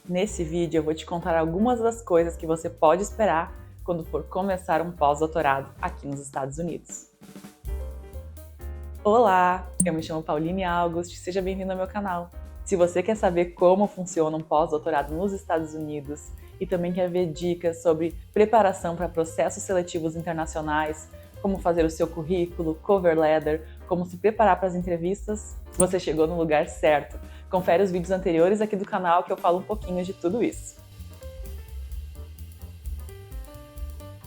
Nesse vídeo eu vou te contar algumas das coisas que você pode esperar quando for começar um pós-doutorado aqui nos Estados Unidos. Olá, eu me chamo Pauline August, seja bem-vindo ao meu canal. Se você quer saber como funciona um pós-doutorado nos Estados Unidos e também quer ver dicas sobre preparação para processos seletivos internacionais, como fazer o seu currículo, cover letter, como se preparar para as entrevistas, você chegou no lugar certo. Confere os vídeos anteriores aqui do canal que eu falo um pouquinho de tudo isso.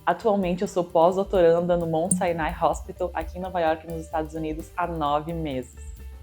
Atualmente eu sou pós-doutoranda no Mount Sinai Hospital aqui em Nova York, nos Estados Unidos, há 9 meses.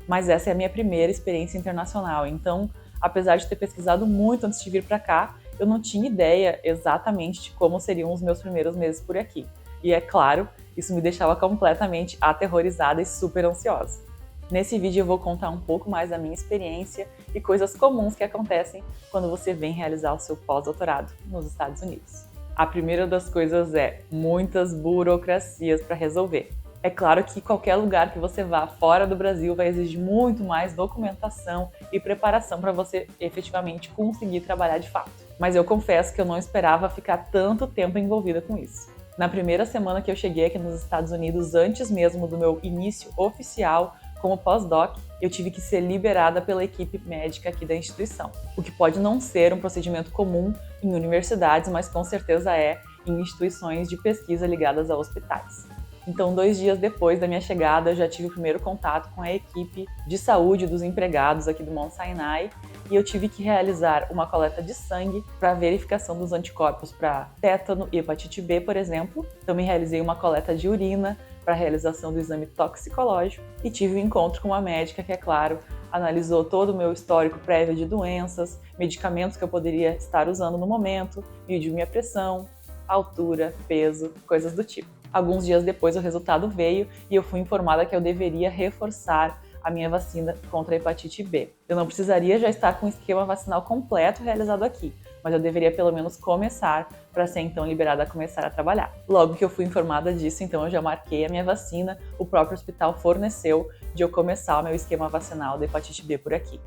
Mas essa é a minha primeira experiência internacional, então, apesar de ter pesquisado muito antes de vir para cá, eu não tinha ideia exatamente de como seriam os meus primeiros meses por aqui. E é claro, isso me deixava completamente aterrorizada e super ansiosa. Nesse vídeo eu vou contar um pouco mais da minha experiência e coisas comuns que acontecem quando você vem realizar o seu pós-doutorado nos Estados Unidos. A primeira das coisas é muitas burocracias para resolver. É claro que qualquer lugar que você vá fora do Brasil vai exigir muito mais documentação e preparação para você efetivamente conseguir trabalhar de fato. Mas eu confesso que eu não esperava ficar tanto tempo envolvida com isso. Na primeira semana que eu cheguei aqui nos Estados Unidos, antes mesmo do meu início oficial como pós-doc, eu tive que ser liberada pela equipe médica aqui da instituição, o que pode não ser um procedimento comum em universidades, mas com certeza é em instituições de pesquisa ligadas a hospitais. Então, 2 dias depois da minha chegada, eu já tive o primeiro contato com a equipe de saúde dos empregados aqui do Mount Sinai e eu tive que realizar uma coleta de sangue para verificação dos anticorpos para tétano e hepatite B, por exemplo. Também realizei uma coleta de urina para a realização do exame toxicológico e tive um encontro com uma médica que, é claro, analisou todo o meu histórico prévio de doenças, medicamentos que eu poderia estar usando no momento, mediu minha pressão, altura, peso, coisas do tipo. Alguns dias depois o resultado veio e eu fui informada que eu deveria reforçar a minha vacina contra a hepatite B. Eu não precisaria já estar com o esquema vacinal completo realizado aqui, mas eu deveria pelo menos começar para ser então liberada a começar a trabalhar. Logo que eu fui informada disso, então eu já marquei a minha vacina, o próprio hospital forneceu de eu começar o meu esquema vacinal da hepatite B por aqui.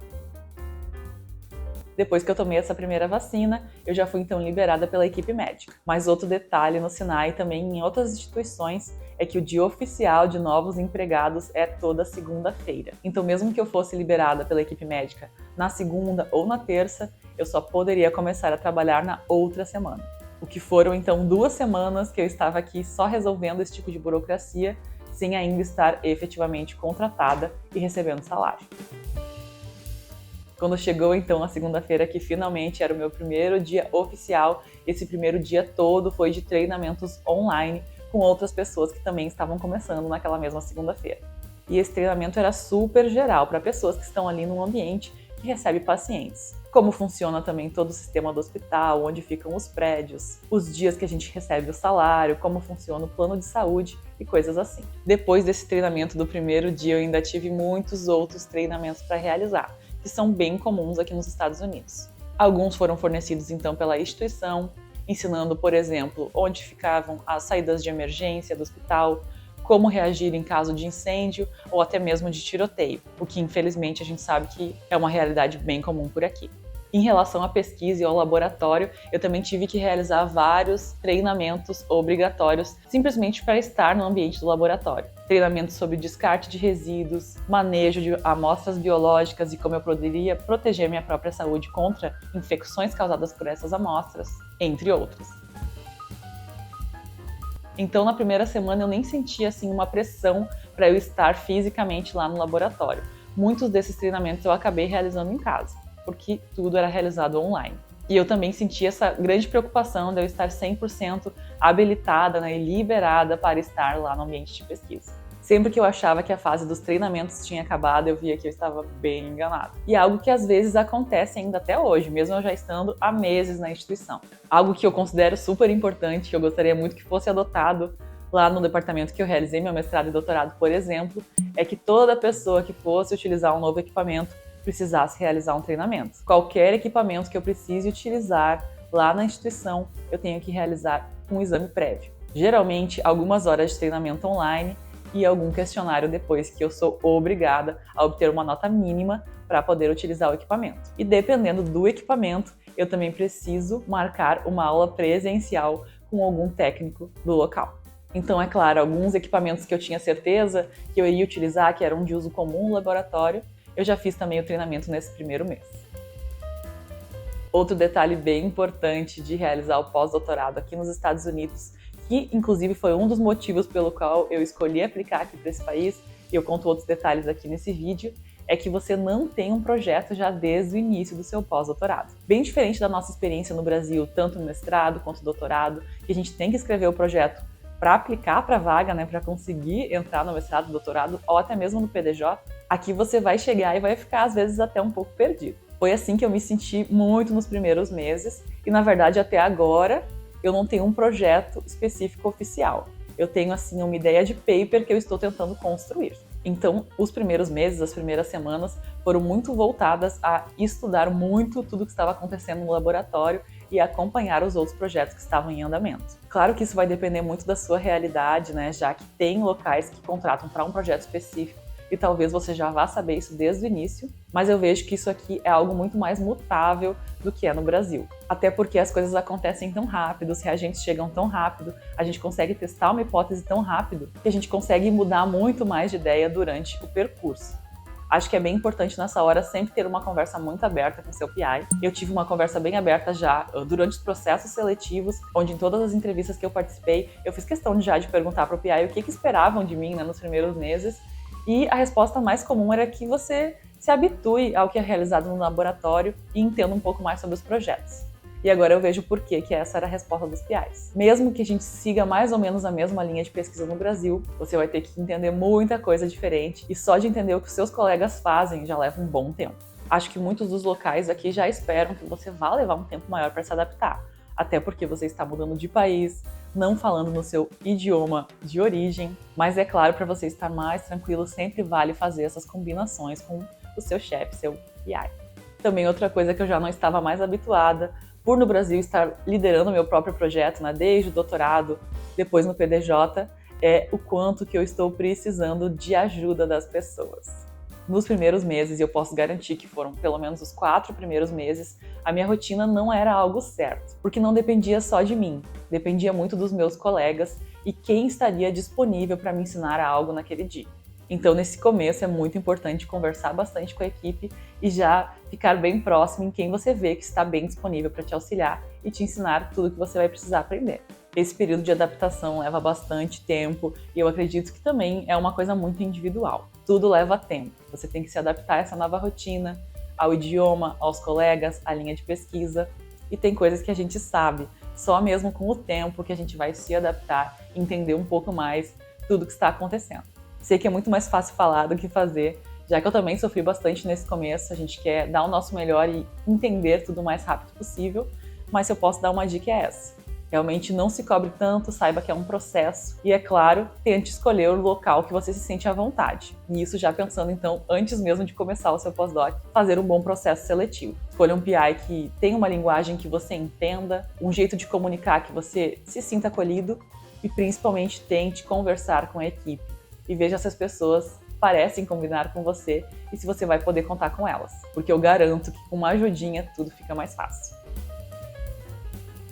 Depois que eu tomei essa primeira vacina, eu já fui então liberada pela equipe médica. Mas outro detalhe no Sinai e também em outras instituições é que o dia oficial de novos empregados é toda segunda-feira. Então mesmo que eu fosse liberada pela equipe médica na segunda ou na terça, eu só poderia começar a trabalhar na outra semana. O que foram então 2 semanas que eu estava aqui só resolvendo esse tipo de burocracia, sem ainda estar efetivamente contratada e recebendo salário. Quando chegou então a segunda-feira, que finalmente era o meu primeiro dia oficial, esse primeiro dia todo foi de treinamentos online com outras pessoas que também estavam começando naquela mesma segunda-feira. E esse treinamento era super geral para pessoas que estão ali num ambiente que recebe pacientes. Como funciona também todo o sistema do hospital, onde ficam os prédios, os dias que a gente recebe o salário, como funciona o plano de saúde e coisas assim. Depois desse treinamento do primeiro dia, eu ainda tive muitos outros treinamentos para realizar, que são bem comuns aqui nos Estados Unidos. Alguns foram fornecidos então pela instituição, ensinando, por exemplo, onde ficavam as saídas de emergência do hospital, como reagir em caso de incêndio ou até mesmo de tiroteio, o que infelizmente a gente sabe que é uma realidade bem comum por aqui. Em relação à pesquisa e ao laboratório, eu também tive que realizar vários treinamentos obrigatórios simplesmente para estar no ambiente do laboratório. Treinamentos sobre descarte de resíduos, manejo de amostras biológicas e como eu poderia proteger minha própria saúde contra infecções causadas por essas amostras, entre outros. Então, na primeira semana eu nem sentia assim uma pressão para eu estar fisicamente lá no laboratório. Muitos desses treinamentos eu acabei realizando em casa, porque tudo era realizado online. E eu também senti essa grande preocupação de eu estar 100% habilitada, e liberada para estar lá no ambiente de pesquisa. Sempre que eu achava que a fase dos treinamentos tinha acabado, eu via que eu estava bem enganada. E algo que às vezes acontece ainda até hoje, mesmo eu já estando há meses na instituição. Algo que eu considero super importante, que eu gostaria muito que fosse adotado lá no departamento que eu realizei meu mestrado e doutorado, por exemplo, é que toda pessoa que fosse utilizar um novo equipamento precisasse realizar um treinamento. Qualquer equipamento que eu precise utilizar lá na instituição, eu tenho que realizar um exame prévio. Geralmente, algumas horas de treinamento online e algum questionário depois, que eu sou obrigada a obter uma nota mínima para poder utilizar o equipamento. E dependendo do equipamento, eu também preciso marcar uma aula presencial com algum técnico do local. Então, é claro, alguns equipamentos que eu tinha certeza que eu iria utilizar, que eram de uso comum no laboratório, eu já fiz também o treinamento nesse primeiro mês. Outro detalhe bem importante de realizar o pós-doutorado aqui nos Estados Unidos, que inclusive foi um dos motivos pelo qual eu escolhi aplicar aqui para esse país, e eu conto outros detalhes aqui nesse vídeo, é que você não tem um projeto já desde o início do seu pós-doutorado. Bem diferente da nossa experiência no Brasil, tanto no mestrado quanto no doutorado, que a gente tem que escrever o projeto para aplicar para a vaga, né, para conseguir entrar no mestrado, doutorado ou até mesmo no PDJ, aqui você vai chegar e vai ficar às vezes até um pouco perdido. Foi assim que eu me senti muito nos primeiros meses e, na verdade, até agora eu não tenho um projeto específico oficial. Eu tenho, assim, uma ideia de paper que eu estou tentando construir. Então, os primeiros meses, as primeiras semanas, foram muito voltadas a estudar muito tudo que estava acontecendo no laboratório e acompanhar os outros projetos que estavam em andamento. Claro que isso vai depender muito da sua realidade, né? Já que tem locais que contratam para um projeto específico e talvez você já vá saber isso desde o início, mas eu vejo que isso aqui é algo muito mais mutável do que é no Brasil. Até porque as coisas acontecem tão rápido, os reagentes chegam tão rápido, a gente consegue testar uma hipótese tão rápido que a gente consegue mudar muito mais de ideia durante o percurso. Acho que é bem importante nessa hora sempre ter uma conversa muito aberta com o seu PI. Eu tive uma conversa bem aberta já durante os processos seletivos, onde em todas as entrevistas que eu participei, eu fiz questão de perguntar para o PI o que esperavam de mim, né, nos primeiros meses. E a resposta mais comum era que você se habitue ao que é realizado no laboratório e entenda um pouco mais sobre os projetos. E agora eu vejo por que essa era a resposta dos PIs. Mesmo que a gente siga mais ou menos a mesma linha de pesquisa no Brasil, você vai ter que entender muita coisa diferente e só de entender o que os seus colegas fazem já leva um bom tempo. Acho que muitos dos locais aqui já esperam que você vá levar um tempo maior para se adaptar, até porque você está mudando de país, não falando no seu idioma de origem, mas é claro, para você estar mais tranquilo, sempre vale fazer essas combinações com o seu chefe, seu PI. Também outra coisa que eu já não estava mais habituada, por no Brasil estar liderando meu próprio projeto, né, desde o doutorado, depois no PDJ, é o quanto que eu estou precisando de ajuda das pessoas. Nos primeiros meses, e eu posso garantir que foram pelo menos os 4 primeiros meses, a minha rotina não era algo certo, porque não dependia só de mim, dependia muito dos meus colegas e quem estaria disponível para me ensinar algo naquele dia. Então, nesse começo, é muito importante conversar bastante com a equipe e já ficar bem próximo em quem você vê que está bem disponível para te auxiliar e te ensinar tudo que você vai precisar aprender. Esse período de adaptação leva bastante tempo e eu acredito que também é uma coisa muito individual. Tudo leva tempo. Você tem que se adaptar a essa nova rotina, ao idioma, aos colegas, à linha de pesquisa. E tem coisas que a gente sabe, só mesmo com o tempo que a gente vai se adaptar e entender um pouco mais tudo que está acontecendo. Sei que é muito mais fácil falar do que fazer, já que eu também sofri bastante nesse começo. A gente quer dar o nosso melhor e entender tudo o mais rápido possível, mas se eu posso dar uma dica é essa. Realmente não se cobre tanto, saiba que é um processo e, é claro, tente escolher o local que você se sente à vontade. E isso já pensando, então, antes mesmo de começar o seu pós-doc, fazer um bom processo seletivo. Escolha um PI que tenha uma linguagem que você entenda, um jeito de comunicar que você se sinta acolhido e, principalmente, tente conversar com a equipe e veja se as pessoas parecem combinar com você e se você vai poder contar com elas, porque eu garanto que com uma ajudinha tudo fica mais fácil.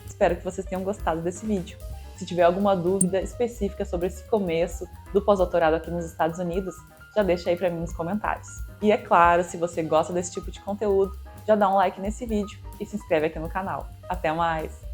Espero que vocês tenham gostado desse vídeo. Se tiver alguma dúvida específica sobre esse começo do pós-doutorado aqui nos Estados Unidos, já deixa aí para mim nos comentários. E é claro, se você gosta desse tipo de conteúdo, já dá um like nesse vídeo e se inscreve aqui no canal. Até mais!